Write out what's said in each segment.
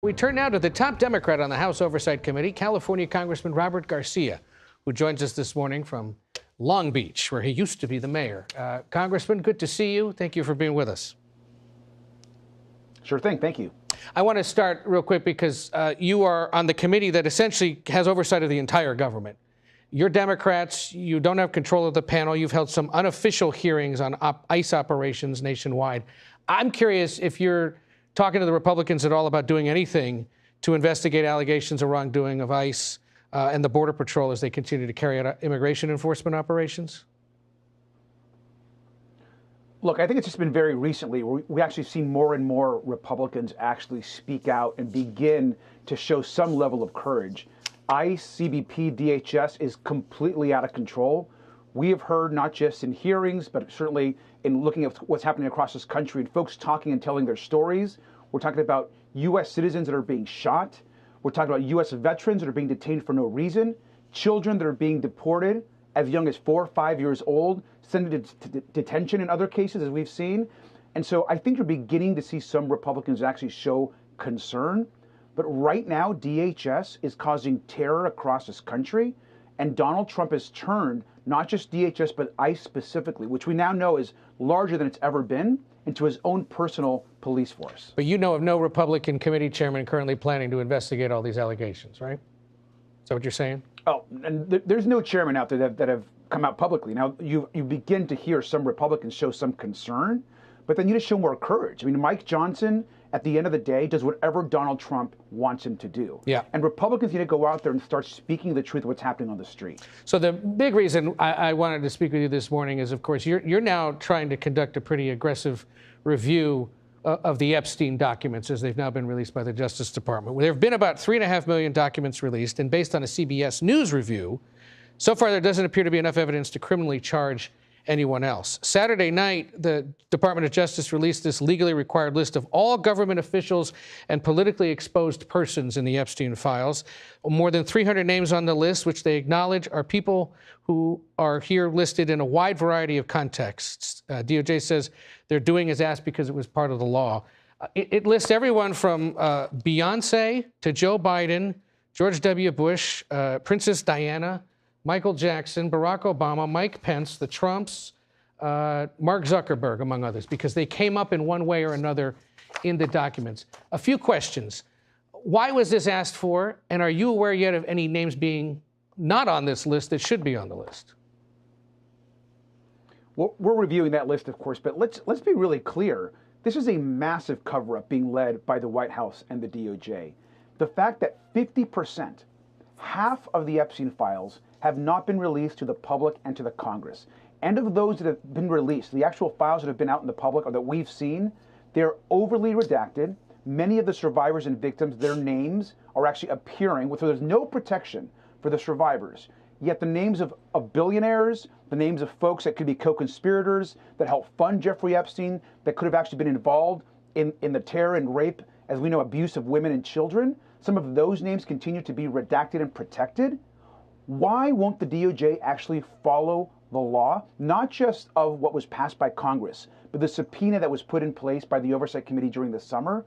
We turn now to the top Democrat on the House Oversight Committee, California Congressman Robert Garcia, who joins us this morning from Long Beach, where he used to be the mayor. Congressman, good to see you. Thank you for being with us. Sure thing. Thank you. I want to start real quick because you are on the committee that essentially has oversight of the entire government. You're Democrats. You don't have control of the panel. You've held some unofficial hearings on ICE operations nationwide. I'm curious if you're talking to the Republicans at all about doing anything to investigate allegations of wrongdoing of ICE and the Border Patrol as they continue to carry out immigration enforcement operations? Look, I think it's just been very recently we actually see more and more Republicans actually speak out and begin to show some level of courage. ICE, CBP, DHS is completely out of control. We have heard not just in hearings, but certainly in looking at what's happening across this country and folks talking and telling their stories. We're talking about U.S. citizens that are being shot. We're talking about U.S. veterans that are being detained for no reason, children that are being deported as young as 4 or 5 years old, sent to detention in other cases, as we've seen. And so I think you're beginning to see some Republicans actually show concern. But right now, DHS is causing terror across this country. And Donald Trump has turned not just DHS, but ICE specifically, which we now know is larger than it's ever been, into his own personal police force. But you know of no Republican committee chairman currently planning to investigate all these allegations, right? Is that what you're saying? Oh, and there's no chairman out there that have come out publicly. Now, you begin to hear some Republicans show some concern, but then you just show more courage. I mean, Mike Johnson, at the end of the day, does whatever Donald Trump wants him to do. Yeah. And Republicans need to go out there and start speaking the truth of what's happening on the street. So the big reason I wanted to speak with you this morning is, of course, you're now trying to conduct a pretty aggressive review of the Epstein documents as they've now been released by the Justice Department. There have been about 3.5 million documents released, and based on a CBS News review, so far there doesn't appear to be enough evidence to criminally charge anyone else. Saturday night, the Department of Justice released this legally required list of all government officials and politically exposed persons in the Epstein files. More than 300 names on the list, which they acknowledge are people who are here listed in a wide variety of contexts. DOJ says they're doing as asked because it was part of the law. It lists everyone from Beyonce to Joe Biden, George W. Bush, Princess Diana, Michael Jackson, Barack Obama, Mike Pence, the Trumps, Mark Zuckerberg, among others, because they came up in one way or another in the documents. A few questions. Why was this asked for? And are you aware yet of any names being not on this list that should be on the list? Well, we're reviewing that list, of course, but let's be really clear. This is a massive cover-up being led by the White House and the DOJ. The fact that 50%, half of the Epstein files, have not been released to the public and to the Congress. And of those that have been released, the actual files that have been out in the public or that we've seen, they're overly redacted. Many of the survivors and victims, their names are actually appearing, so there's no protection for the survivors. Yet the names of billionaires, the names of folks that could be co-conspirators, that helped fund Jeffrey Epstein, that could have actually been involved in the terror and rape, as we know, abuse of women and children, some of those names continue to be redacted and protected. Why won't the DOJ actually follow the law, not just of what was passed by Congress, but the subpoena that was put in place by the Oversight Committee during the summer?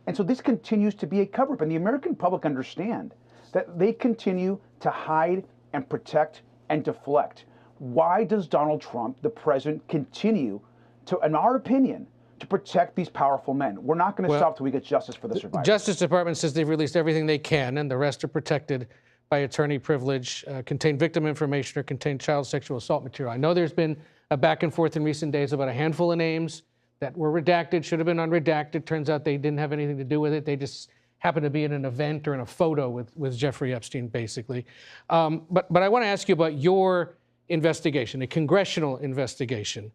And so this continues to be a cover-up, and the American public understand that they continue to hide and protect and deflect. Why does Donald Trump, the president, continue to, in our opinion, to protect these powerful men? We're not going to stop till we get justice for the survivors. The Justice Department says they've released everything they can, and the rest are protected by attorney privilege, contain victim information, or contain child sexual assault material. I know there's been a back and forth in recent days about a handful of names that were redacted, should have been unredacted. Turns out they didn't have anything to do with it. They just happened to be in an event or in a photo with Jeffrey Epstein, basically. But I want to ask you about your investigation, a congressional investigation.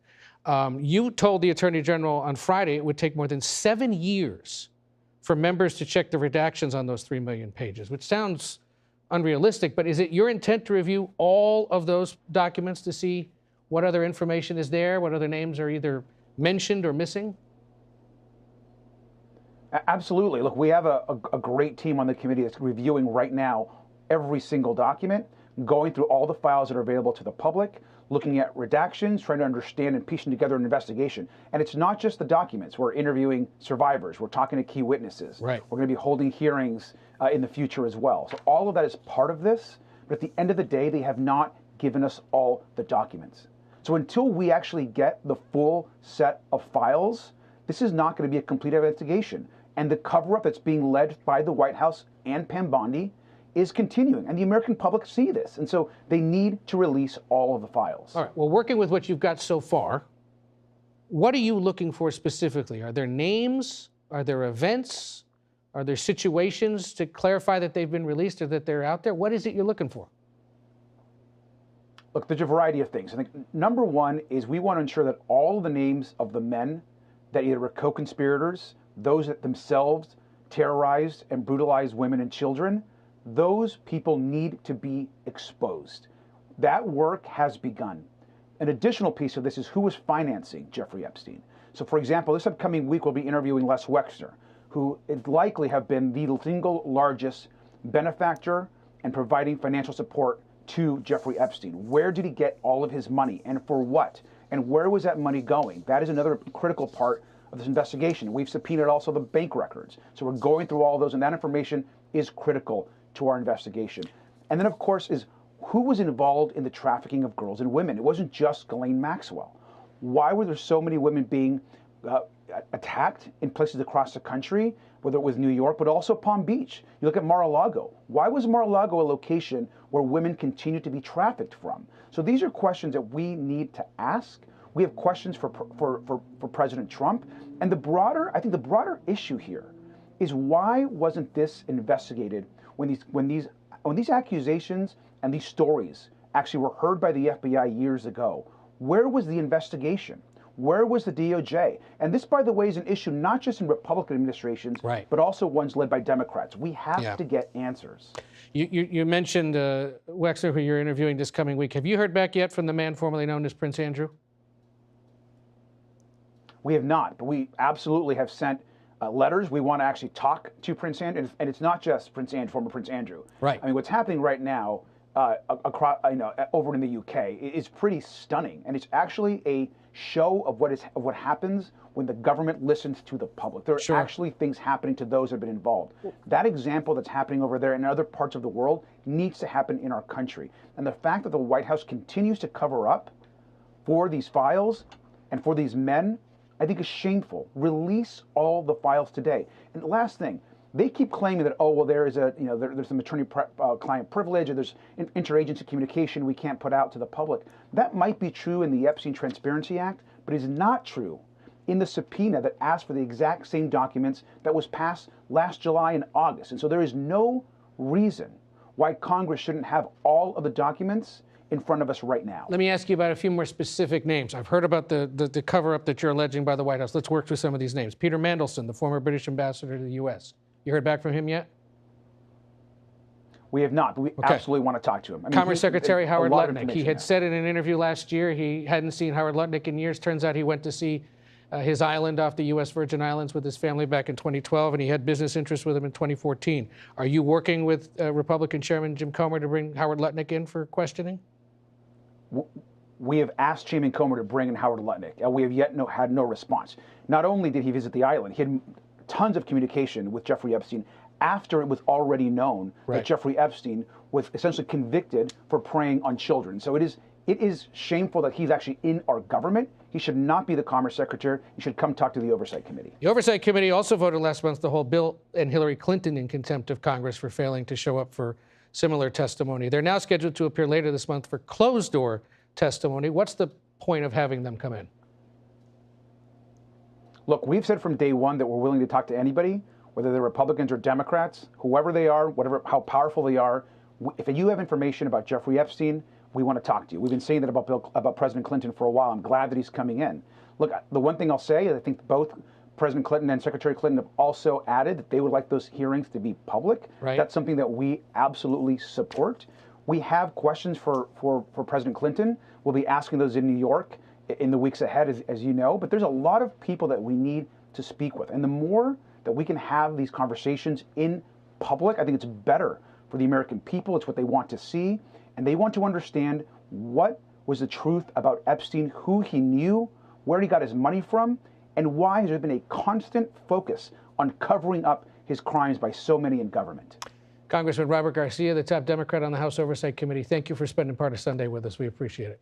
You told the Attorney General on Friday it would take more than 7 years for members to check the redactions on those 3 million pages, which sounds unrealistic, but is it your intent to review all of those documents to see what other information is there, what other names are either mentioned or missing? Absolutely. Look, we have a great team on the committee that's reviewing right now every single document. going through all the files that are available to the public, looking at redactions, trying to understand and piecing together an investigation. And it's not just the documents. We're interviewing survivors. We're talking to key witnesses. Right. We're going to be holding hearings in the future as well. So all of that is part of this. But at the end of the day, they have not given us all the documents. So until we actually get the full set of files, this is not going to be a complete investigation. And the cover-up that's being led by the White House and Pam Bondi is continuing. And the American public see this. And so they need to release all of the files. All right. Well, working with what you've got so far, what are you looking for specifically? Are there names? Are there events? Are there situations to clarify that they've been released or that they're out there? What is it you're looking for? Look, there's a variety of things. I think number one is we want to ensure that all of the names of the men that either were co-conspirators, those that themselves terrorized and brutalized women and children, those people need to be exposed. That work has begun. An additional piece of this is who was financing Jeffrey Epstein. So, for example, this upcoming week we'll be interviewing Les Wexner, who likely have been the single largest benefactor and providing financial support to Jeffrey Epstein. Where did he get all of his money and for what? And where was that money going? That is another critical part of this investigation. We've subpoenaed also the bank records. So we're going through all those, and that information is critical to our investigation. And then, of course, is who was involved in the trafficking of girls and women. It wasn't just Ghislaine Maxwell. Why were there so many women being attacked in places across the country, whether it was New York, but also Palm Beach? You look at Mar-a-Lago. Why was Mar-a-Lago a location where women continue to be trafficked from? So these are questions that we need to ask. We have questions for President Trump. And I think the broader issue here is why wasn't this investigated when these accusations and these stories actually were heard by the FBI years ago? Where was the investigation? Where was the DOJ? And this, by the way, is an issue not just in Republican administrations, right, but also ones led by Democrats. We have to get answers. You mentioned Wexner, who you're interviewing this coming week. Have you heard back yet from the man formerly known as Prince Andrew? We have not, but we absolutely have sent letters. We want to actually talk to Prince Andrew, and it's not just Prince Andrew, former Prince Andrew. Right. I mean, what's happening right now across, over in the UK is pretty stunning, and it's actually a show of what happens when the government listens to the public. There are actually things happening to those that have been involved. That example that's happening over there in other parts of the world needs to happen in our country. And the fact that the White House continues to cover up for these files and for these men, I think is shameful. Release all the files today. And the last thing, they keep claiming that, oh, well, there's some attorney-client privilege, or there's interagency communication we can't put out to the public. That might be true in the Epstein Transparency Act, but it is not true in the subpoena that asked for the exact same documents that was passed last July and August. And so there is no reason why Congress shouldn't have all of the documents in front of us right now. Let me ask you about a few more specific names. I've heard about the cover-up that you're alleging by the White House. Let's work through some of these names. Peter Mandelson, the former British ambassador to the U.S. You heard back from him yet? We have not, but we absolutely want to talk to him. I mean, Commerce Secretary Howard Lutnick. He had there. said in an interview last year he hadn't seen Howard Lutnick in years. Turns out he went to see his island off the U.S. Virgin Islands with his family back in 2012, and he had business interests with him in 2014. Are you working with Republican Chairman Jim Comer to bring Howard Lutnick in for questioning? We have asked Chairman Comer to bring in Howard Lutnick, and we have yet had no response. Not only did he visit the island, he had tons of communication with Jeffrey Epstein after it was already known that Jeffrey Epstein was essentially convicted for preying on children. So it is shameful that he's actually in our government. He should not be the Commerce Secretary. He should come talk to the Oversight Committee. The Oversight Committee also voted last month to hold Bill and Hillary Clinton in contempt of Congress for failing to show up for similar testimony. They're now scheduled to appear later this month for closed-door testimony. What's the point of having them come in? Look, we've said from day one that we're willing to talk to anybody, whether they're Republicans or Democrats, whoever they are, how powerful they are. If you have information about Jeffrey Epstein, we want to talk to you. We've been saying that about President Clinton for a while. I'm glad that he's coming in. Look, the one thing I'll say is I think both President Clinton and Secretary Clinton have also added that they would like those hearings to be public. That's something that we absolutely support. We have questions for President Clinton. We'll be asking those in New York in the weeks ahead, as you know. But there's a lot of people that we need to speak with. And the more that we can have these conversations in public, I think it's better for the American people. It's what they want to see. and they want to understand what was the truth about Epstein, who he knew, where he got his money from, and why has there been a constant focus on covering up his crimes by so many in government. Congressman Robert Garcia, the top Democrat on the House Oversight Committee, thank you for spending part of Sunday with us. We appreciate it.